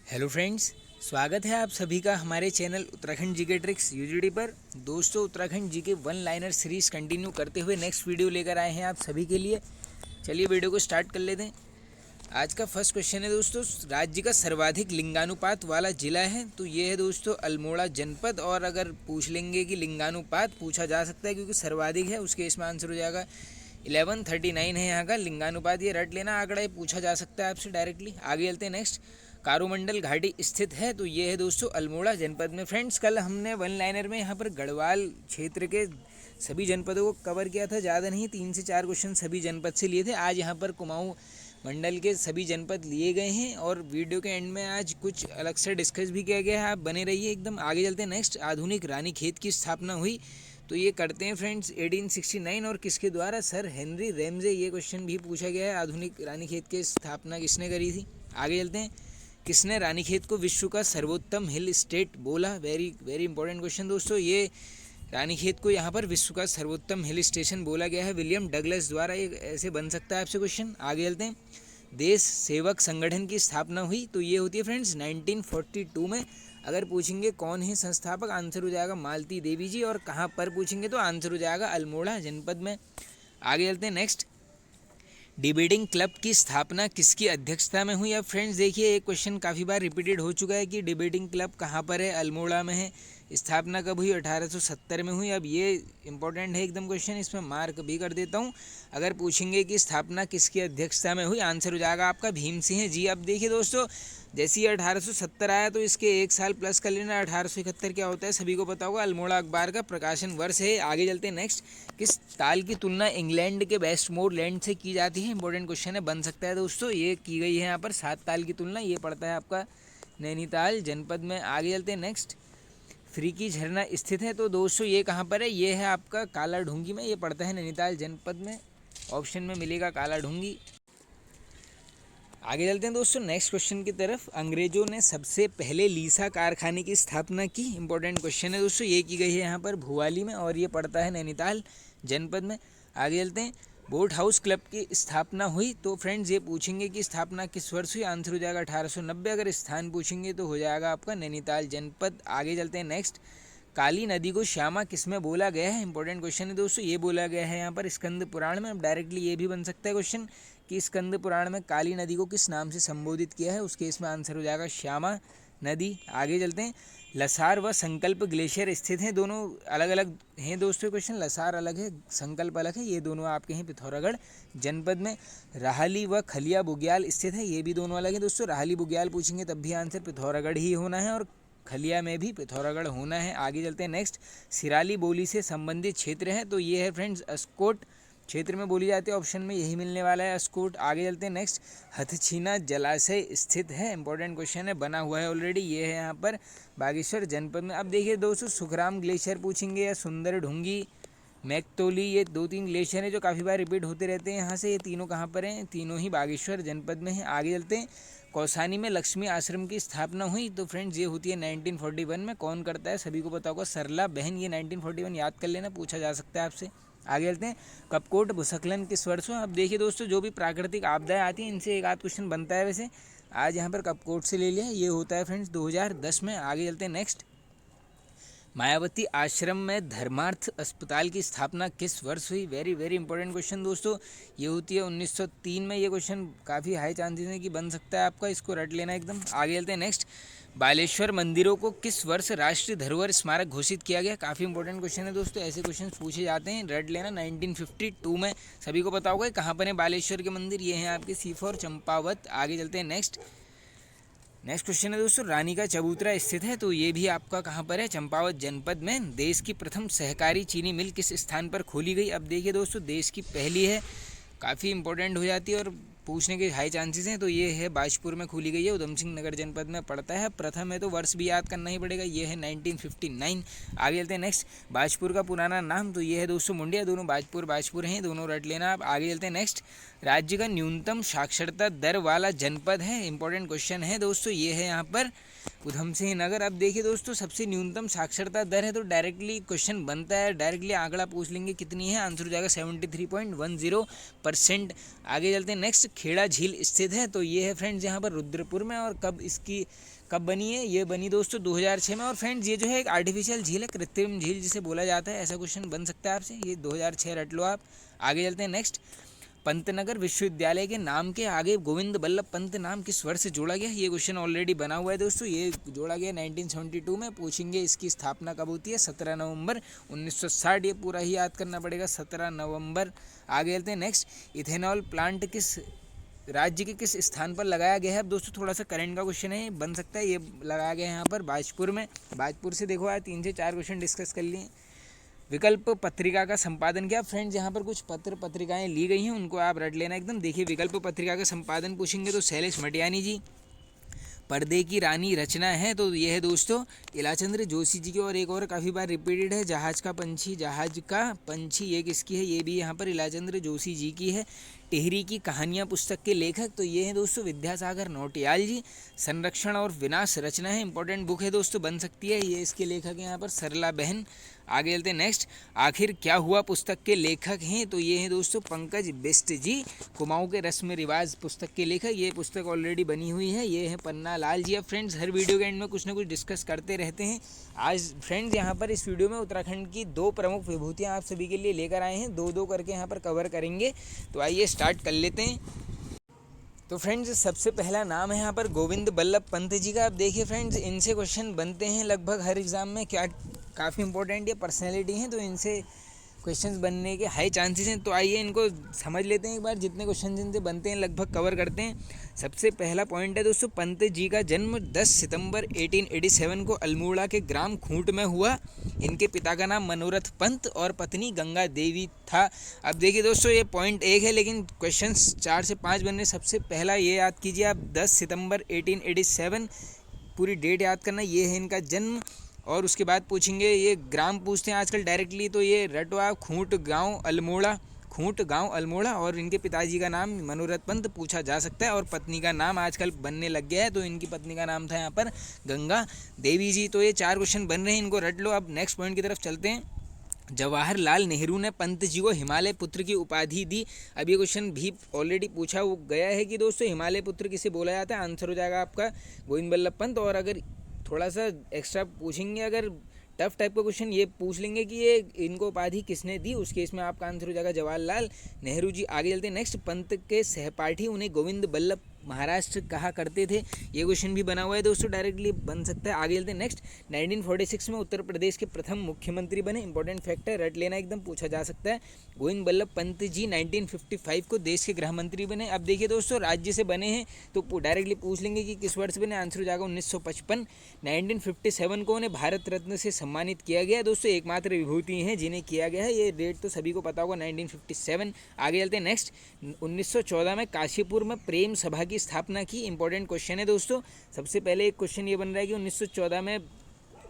Hello friends, स्वागत है आप सभी का हमारे channel Uttarakhand GK tricks UGD पर। दोस्तों, Uttarakhand GK one liner series continue करते हुए नेक्स्ट वीडियो लेकर आए हैं आप सभी के लिए। चलिए वीडियो को स्टार्ट कर लेते हैं। आज का फर्स्ट क्वेश्चन है दोस्तों, राज्य का सर्वाधिक लिंगानुपात वाला जिला है तो ये है दोस्तों अल्मोड़ा जनपद। और अगर पूछ लेंगे कि लिंगानुपात पूछा जा सकता है क्योंकि सर्वाधिक है, उसके इसमें आंसर हो जाएगा 1139 है यहाँ का लिंगानुपात। ये रट लेना आंकड़ा, ये पूछा जा सकता है आपसे डायरेक्टली। आगे चलते हैं नेक्स्ट। कारोमंडल घाटी स्थित है तो ये है दोस्तों अल्मोड़ा जनपद में। फ्रेंड्स, कल हमने वन लाइनर में यहाँ पर गढ़वाल क्षेत्र के सभी जनपदों को कवर किया था, ज़्यादा नहीं 3 से 4 क्वेश्चन सभी जनपद से लिए थे। आज यहाँ पर कुमाऊँ मंडल के सभी जनपद लिए गए हैं और वीडियो के एंड में आज कुछ अलग से डिस्कस भी किया गया है। आप बने रहिए एकदम। आगे चलते हैं नेक्स्ट। आधुनिक रानीखेत की स्थापना हुई तो ये करते हैं फ्रेंड्स 1869 और किसके द्वारा? Sir Henry Ramsay. ये क्वेश्चन भी पूछा गया है, आधुनिक रानीखेत की स्थापना किसने करी थी। आगे चलते हैं। किसने रानीखेत को विश्व का सर्वोत्तम हिल स्टेट बोला? वेरी वेरी इंपॉर्टेंट क्वेश्चन दोस्तों। ये रानीखेत को यहाँ पर विश्व का सर्वोत्तम हिल स्टेशन बोला गया है विलियम डगलस द्वारा। ये ऐसे बन सकता है आपसे क्वेश्चन। आगे चलते हैं। देश सेवक संगठन की स्थापना हुई तो ये होती है फ्रेंड्स 1942 में। अगर पूछेंगे कौन है संस्थापक, आंसर हो जाएगा मालती देवी जी। और कहाँ पर पूछेंगे तो आंसर हो जाएगा अल्मोड़ा जनपद में। आगे चलते हैं नेक्स्ट। डिबेटिंग क्लब की स्थापना किसकी अध्यक्षता में हुई? अब फ्रेंड्स देखिए, एक क्वेश्चन काफ़ी बार रिपीटेड हो चुका है कि डिबेटिंग क्लब कहाँ पर है? अल्मोड़ा में है। स्थापना कब हुई? 1870 में हुई। अब ये इंपॉर्टेंट है एकदम क्वेश्चन, इसमें मार्क भी कर देता हूँ। अगर पूछेंगे कि स्थापना किसकी अध्यक्षता में हुई, आंसर हो जाएगा आपका भीम सिंह जी। अब देखिए दोस्तों, जैसे ही 1870 आया तो इसके एक साल प्लस कर लेना। 1871 क्या होता है सभी को पता होगा, अल्मोड़ा अखबार का प्रकाशन वर्ष है। आगे चलते हैं नेक्स्ट। किस ताल की तुलना इंग्लैंड के वेस्टमोरलैंड से की जाती है? इंपॉर्टेंट क्वेश्चन है, बन सकता है दोस्तों। ये की गई है यहाँ पर 7 ताल की तुलना। ये पड़ता है आपका नैनीताल जनपद में। आगे चलते हैं नेक्स्ट। फ्रीकी झरना स्थित है तो दोस्तों ये कहाँ पर है? ये है आपका काला ढूंगी में। ये पड़ता है नैनीताल जनपद में। ऑप्शन में मिलेगा काला ढूंगी। आगे चलते हैं दोस्तों नेक्स्ट क्वेश्चन की तरफ। अंग्रेजों ने सबसे पहले लीसा कारखाने की स्थापना की। इंपॉर्टेंट क्वेश्चन है दोस्तों। ये की गई है यहाँ पर भुवाली में और ये पड़ता है नैनीताल जनपद में। आगे चलते हैं। बोट हाउस क्लब की स्थापना हुई तो फ्रेंड्स ये पूछेंगे कि स्थापना किस वर्ष हुई, आंसर हो जाएगा 1890। अगर स्थान पूछेंगे तो हो जाएगा आपका नैनीताल जनपद। आगे चलते हैं नेक्स्ट। काली नदी को श्यामा किसमें बोला गया है? इंपॉर्टेंट क्वेश्चन है दोस्तों। ये बोला गया है यहाँ पर स्कंद पुराण में। अब डायरेक्टली ये भी बन सकता है क्वेश्चन कि स्कंद पुराण में काली नदी को किस नाम से संबोधित किया है, उसके इसमें आंसर हो जाएगा श्यामा नदी। आगे चलते हैं। लसार व संकल्प ग्लेशियर स्थित हैं, दोनों अलग अलग हैं दोस्तों। क्वेश्चन लसार अलग है, संकल्प अलग है। ये दोनों आपके हैं पिथौरागढ़ जनपद में। राहली व खलिया बुग्याल स्थित है, ये भी दोनों अलग हैं दोस्तों। राहली बुग्याल पूछेंगे तब भी आंसर पिथौरागढ़ ही होना है और खलिया में भी पिथौरागढ़ होना है। आगे चलते हैं नेक्स्ट। सिराली बोली से संबंधित क्षेत्र है तो ये है फ्रेंड्स अस्कोट क्षेत्र में बोली जाती है। ऑप्शन में यही मिलने वाला है अस्कोट। आगे चलते हैं नेक्स्ट। हथछीना जलाशय स्थित है। इंपॉर्टेंट क्वेश्चन है, बना हुआ है ऑलरेडी। ये है यहाँ पर बागेश्वर जनपद में। अब देखिए दोस्तों, सुखराम ग्लेशियर पूछेंगे या सुंदर ढूंगी, मैकतोली, ये 2-3 ग्लेशियर हैं जो काफ़ी बार रिपीट होते रहते हैं यहाँ से। ये तीनों कहाँ पर हैं? तीनों ही बागेश्वर जनपद में हैं। आगे चलते हैं। कौसानी में लक्ष्मी आश्रम की स्थापना हुई तो फ्रेंड्स ये होती है 1941 में। कौन करता है? सभी को पता होगा, सरला बहन। ये 1941 याद कर लेना, पूछा जा सकता है आपसे। आगे चलते हैं। कपकोट भूस्खलन किस वर्ष हुआ? अब देखिए दोस्तों, जो भी प्राकृतिक आपदाएं आती हैं इनसे एक आध क्वेश्चन बनता है। वैसे आज यहाँ पर कपकोट से ले लिया, ये होता है फ्रेंड्स 2010 में। आगे चलते हैं नेक्स्ट। मायावती आश्रम में धर्मार्थ अस्पताल की स्थापना किस वर्ष हुई? वेरी वेरी इंपॉर्टेंट क्वेश्चन दोस्तों। ये होती है 1903 में। ये क्वेश्चन काफ़ी हाई चांसेस है कि बन सकता है आपका, इसको रट लेना एकदम। आगे चलते हैं नेक्स्ट। बालेश्वर मंदिरों को किस वर्ष राष्ट्रीय धरोहर स्मारक घोषित किया गया? काफ़ी इंपॉर्टेंट क्वेश्चन है दोस्तों, ऐसे क्वेश्चन पूछे जाते हैं, रट लेना। 1952 में। सभी को पता होगा कहाँ पर है बालेश्वर के मंदिर, ये हैं आपके सीफोर चंपावत। आगे चलते हैं नेक्स्ट क्वेश्चन है दोस्तों। रानी का चबूतरा स्थित है तो ये भी आपका कहाँ पर है? चंपावत जनपद में। देश की प्रथम सहकारी चीनी मिल किस स्थान पर खोली गई? अब देखिए दोस्तों, देश की पहली है, काफ़ी इंपॉर्टेंट हो जाती है और पूछने के हाई चांसेस हैं। तो ये है बाजपुर में खोली गई है, उधम सिंह नगर जनपद में पड़ता है। प्रथम है तो वर्ष भी याद करना ही पड़ेगा, ये है 1959। आगे चलते हैं नेक्स्ट। बाजपुर का पुराना नाम तो ये है दोस्तों मुंडिया। दोनों बाजपुर हैं, दोनों रट लेना आप। आगे चलते हैं नेक्स्ट। राज्य का न्यूनतम साक्षरता दर वाला जनपद है। इंपॉर्टेंट क्वेश्चन है दोस्तों, ये है यहाँ पर उधम सिंह नगर। अब देखिए दोस्तों, सबसे न्यूनतम साक्षरता दर है, तो डायरेक्टली क्वेश्चन बनता है, डायरेक्टली आंकड़ा पूछ लेंगे कितनी है, आंसर हो जाएगा 73.10%। आगे चलते हैं नेक्स्ट। खेड़ा झील स्थित है, तो ये है फ्रेंड्स यहाँ पर रुद्रपुर में, और कब बनी है, ये बनी दोस्तों 2006 में। और फ्रेंड्स ये जो है एक आर्टिफिशियल झील है, कृत्रिम झील जिसे बोला जाता है, ऐसा क्वेश्चन बन सकता है आपसे, ये 2006 रट लो आप। आगे चलते हैं नेक्स्ट। पंतनगर विश्वविद्यालय के नाम के आगे गोविंद बल्लभ पंत नाम किस वर्ष से जोड़ा गया, ये क्वेश्चन ऑलरेडी बना हुआ है दोस्तों, ये जोड़ा गया 1972 में। पूछेंगे इसकी स्थापना कब होती है, 17 नवंबर 1960, ये पूरा ही याद करना पड़ेगा, 17 नवंबर। आगे चलते हैं नेक्स्ट। इथेनॉल प्लांट किस राज्य के किस स्थान पर लगाया गया है। अब दोस्तों थोड़ा सा करंट का क्वेश्चन है, बन सकता है, ये लगाया गया है यहाँ पर बाजपुर में। बाजपुर से देखो यार 3 से 4 क्वेश्चन डिस्कस कर लिए। विकल्प पत्रिका का संपादन किया। फ्रेंड्स यहाँ पर कुछ पत्रिकाएं ली गई हैं, उनको आप रट लेना एकदम। देखिए विकल्प पत्रिका का संपादन पूछेंगे तो शैलेश मटियानी जी। पर्दे की रानी रचना है, तो ये है दोस्तों इलाचंद्र जोशी जी की। और एक और काफ़ी बार रिपीटेड है, जहाज का पंछी, ये किसकी है, ये भी यहाँ पर इलाचंद्र जोशी जी की है। टिहरी की कहानियाँ पुस्तक के लेखक, तो ये है दोस्तों विद्यासागर नौटियाल जी। संरक्षण और विनाश रचना है, इंपॉर्टेंट बुक है दोस्तों, बन सकती है, ये इसके लेखक हैं यहाँ पर सरला बहन। आगे चलते हैं नेक्स्ट। आखिर क्या हुआ पुस्तक के लेखक हैं, तो ये हैं दोस्तों पंकज बिष्ट जी। कुमाऊं के रस्म रिवाज पुस्तक के लेखक, ये पुस्तक ऑलरेडी बनी हुई है, ये है पन्ना लाल जी। अब फ्रेंड्स हर वीडियो के एंड में कुछ ना कुछ डिस्कस करते रहते हैं। आज फ्रेंड्स यहाँ पर इस वीडियो में उत्तराखंड की 2 प्रमुख विभूतियाँ आप सभी के लिए लेकर आए हैं, 2-2 करके यहाँ पर कवर करेंगे, तो आइए स्टार्ट कर लेते हैं। तो फ्रेंड्स सबसे पहला नाम है यहाँ पर गोविंद बल्लभ पंत जी का। अब देखिए फ्रेंड्स, इनसे क्वेश्चन बनते हैं लगभग हर एग्ज़ाम में, क्या काफ़ी इंपॉर्टेंट ये पर्सनैलिटी हैं, तो इनसे क्वेश्चंस बनने के हाई चांसेस हैं। तो आइए इनको समझ लेते हैं एक बार, जितने क्वेश्चन इनसे बनते हैं लगभग कवर करते हैं। सबसे पहला पॉइंट है दोस्तों, पंत जी का जन्म 10 सितंबर 1887 को अल्मोड़ा के ग्राम खूंट में हुआ। इनके पिता का नाम मनोरथ पंत और पत्नी गंगा देवी था। अब देखिए दोस्तों, ये पॉइंट 1 है, लेकिन क्वेश्चंस 4 से 5 बनने। सबसे पहला ये याद कीजिए आप, 10 सितंबर 1887, पूरी डेट याद करना, ये है इनका जन्म। और उसके बाद पूछेंगे, ये ग्राम पूछते हैं आजकल डायरेक्टली, तो ये रटवा खूंट गांव अल्मोड़ा, और इनके पिताजी का नाम मनोरथ पंत पूछा जा सकता है, और पत्नी का नाम आजकल बनने लग गया है, तो इनकी पत्नी का नाम था यहाँ पर गंगा देवी जी। तो ये 4 क्वेश्चन बन रहे हैं, इनको रट लो। अब नेक्स्ट पॉइंट की तरफ चलते हैं। जवाहरलाल नेहरू ने पंत जी को हिमालय पुत्र की उपाधि दी। अब ये क्वेश्चन भी ऑलरेडी पूछा गया है कि दोस्तों हिमालय पुत्र किसे बोला जाता है, आंसर हो जाएगा आपका गोविंद बल्लभ पंत। और अगर थोड़ा सा एक्स्ट्रा पूछेंगे, अगर टफ टाइप का क्वेश्चन ये पूछ लेंगे कि ये इनको उपाधि किसने दी, उस केस में आपका आंसर हो जाएगा जवाहरलाल नेहरू जी। आगे चलते हैं नेक्स्ट। पंत के सहपाठी उन्हें गोविंद बल्लभ महाराष्ट्र कहा करते थे, ये क्वेश्चन भी बना हुआ है दोस्तों, डायरेक्टली बन सकता है। आगे चलते हैं नेक्स्ट। 1946 में उत्तर प्रदेश के प्रथम मुख्यमंत्री बने, इंपॉर्टेंट फैक्ट है, रट लेना एकदम, पूछा जा सकता है। गोविंद बल्लभ पंत जी 1955 को देश के गृह मंत्री बने। अब देखिए दोस्तों, राज्य से बने हैं तो डायरेक्टली पूछ लेंगे कि किस वर्ष बने, आंसर हो जाएगा 1955। 1957 को उन्हें भारत रत्न से सम्मानित किया गया। दोस्तों एकमात्र विभूति हैं जिन्हें किया गया है, ये डेट तो सभी को पता होगा, 1957। आगे चलते हैं नेक्स्ट। 1914 में काशीपुर में प्रेम सभा की स्थापना की, इंपॉर्टेंट क्वेश्चन है दोस्तों। सबसे पहले एक क्वेश्चन ये बन रहा है कि 1914 में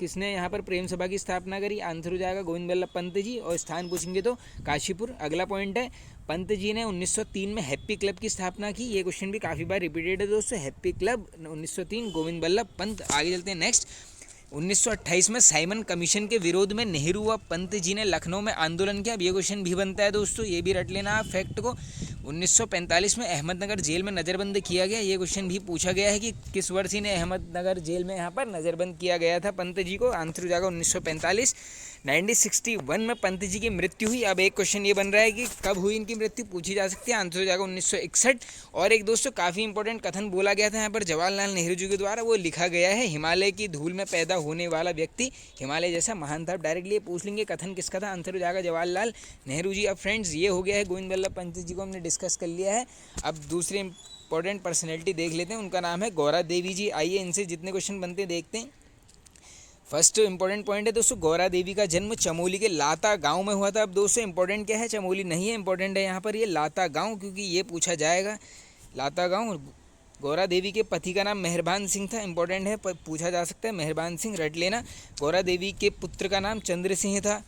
किसने यहाँ पर प्रेम सभा की स्थापना करी, आंसर हो जाएगा गोविंद बल्लभ पंत जी, और स्थान पूछेंगे तो काशीपुर। अगला पॉइंट है, पंत जी ने 1903 में हैप्पी क्लब की स्थापना की, ये क्वेश्चन भी काफ़ी बार रिपीटेड है दोस्तों, हैप्पी क्लब 1903 गोविंद बल्लभ पंत। आगे चलते हैं नेक्स्ट। 1928 में साइमन कमीशन के विरोध में नेहरू व पंत जी ने लखनऊ में आंदोलन किया, अब ये क्वेश्चन भी बनता है दोस्तों, ये भी रट लेना आप फैक्ट को। 1945 में अहमदनगर जेल में नज़रबंद किया गया, ये क्वेश्चन भी पूछा गया है कि किस वर्ष इन्हें अहमदनगर जेल में यहाँ पर नज़रबंद किया गया था पंत जी को, आंसर हो जाएगा 1945। 1961 में पंत जी की मृत्यु हुई। अब एक क्वेश्चन ये बन रहा है कि कब हुई इनकी मृत्यु, पूछी जा सकती है, आंसर हो जाएगा 1961। और एक दोस्तों काफ़ी इंपॉर्टेंट कथन बोला गया था यहाँ पर जवाहरलाल नेहरू जी के द्वारा, वो लिखा गया है, हिमालय की धूल में पैदा होने वाला व्यक्ति हिमालय जैसा महान था। डायरेक्टली ये पूछ लेंगे कथन किसका था, आंसर हो जाएगा जवाहरलाल नेहरू जी। अब फ्रेंड्स ये हो गया है, गोविंद बल्लभ पंत जी को हमने डिस्कस कर लिया है। अब दूसरे इंपॉर्टेंट पर्सनैलिटी देख लेते हैं, उनका नाम है गौरा देवी जी। आइए इनसे जितने क्वेश्चन बनते हैं देखते हैं। फर्स्ट इंपॉर्टेंट पॉइंट है दोस्तों, गौरा देवी का जन्म चमोली के लाता गांव में हुआ था। अब दोस्तों इंपॉर्टेंट क्या है, चमोली नहीं है, इंपॉर्टेंट है यहाँ पर ये लाता गांव, क्योंकि ये पूछा जाएगा लाता गांव। गौरा देवी के पति का नाम मेहरबान सिंह था, इंपॉर्टेंट है, पूछा जा सकता है, मेहरबान सिंह रट लेना। गौरा देवी के पुत्र का नाम चंद्र सिंह था।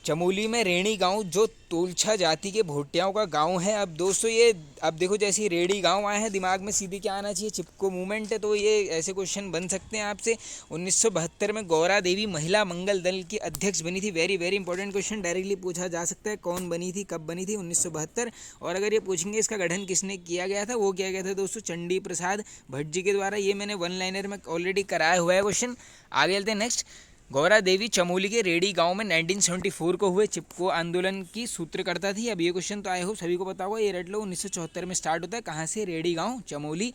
चमोली में रेणी गांव जो तोलछा जाति के भोटियाओं का गांव है। अब दोस्तों ये अब देखो जैसे ही रेड़ी गांव आए हैं दिमाग में सीधे क्या आना चाहिए, चिपको मूवमेंट है, तो ये ऐसे क्वेश्चन बन सकते हैं आपसे। 1972 में गौरा देवी महिला मंगल दल की अध्यक्ष बनी थी। Very very important question, directly पूछा जा सकता है कौन बनी थी, कब बनी थी, 1972। और अगर ये पूछेंगे इसका गठन किसने किया गया था, वो किया गया था दोस्तों चंडी प्रसाद भट्ट जी के द्वारा। ये मैंने वन लाइनर में ऑलरेडी कराया हुआ है क्वेश्चन। आगे चलते हैं नेक्स्ट। गौरा देवी चमोली के रेडी गांव में 1974 को हुए चिपको आंदोलन की सूत्रकर्ता थी। अब ये क्वेश्चन तो आए हो सभी को पता होगा, ये रट लो। 1974 में स्टार्ट होता है, कहाँ से, रेडी गांव चमोली।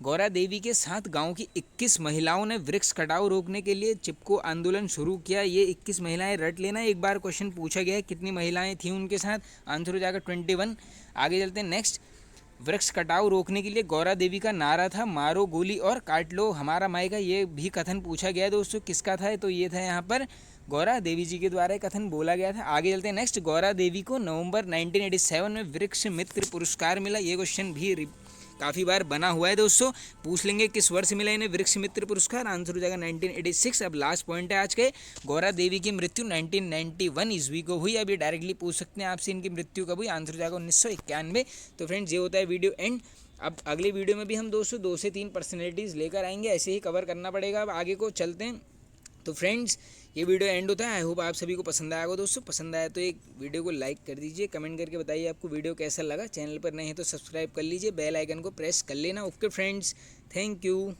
गौरा देवी के साथ गांव की 21 महिलाओं ने वृक्ष कटाव रोकने के लिए चिपको आंदोलन शुरू किया। ये 21 महिलाएं रट लेना, एक बार क्वेश्चन पूछा गया है कितनी महिलाएं थी उनके साथ, आंसर हो जाएगा 21। आगे चलते हैं नेक्स्ट। वृक्ष कटाव रोकने के लिए गौरा देवी का नारा था मारो गोली और काट लो हमारा मायका। ये भी कथन पूछा गया है दोस्तों, किसका था, तो ये था यहाँ पर गौरा देवी जी के द्वारा कथन बोला गया था। आगे चलते हैं नेक्स्ट। गौरा देवी को नवंबर 1987 में वृक्ष मित्र पुरस्कार मिला। ये क्वेश्चन भी काफ़ी बार बना हुआ है दोस्तों, पूछ लेंगे किस वर्ष मिला इन्हें वृक्ष मित्र पुरस्कार, आंसर हो जाएगा 1986। अब लास्ट पॉइंट है आज के, गौरा देवी की मृत्यु 1991 ईस्वी को हुई। अब ये डायरेक्टली पूछ सकते हैं आपसे इनकी मृत्यु कब हुई, आंसर हो जाएगा 1991। तो फ्रेंड्स ये होता है वीडियो एंड। अब अगले वीडियो में भी हम दोस्तों 2 से 3 पर्सनैलिटीज़ लेकर आएंगे, ऐसे ही कवर करना पड़ेगा। अब आगे को चलते हैं। तो फ्रेंड्स ये वीडियो एंड होता है। आई होप आप सभी को पसंद आएगा दोस्तों। पसंद आया तो एक वीडियो को लाइक कर दीजिए, कमेंट करके बताइए आपको वीडियो कैसा लगा। चैनल पर नए हैं तो सब्सक्राइब कर लीजिए, बेल आइकन को प्रेस कर लेना। Okay friends, thank you.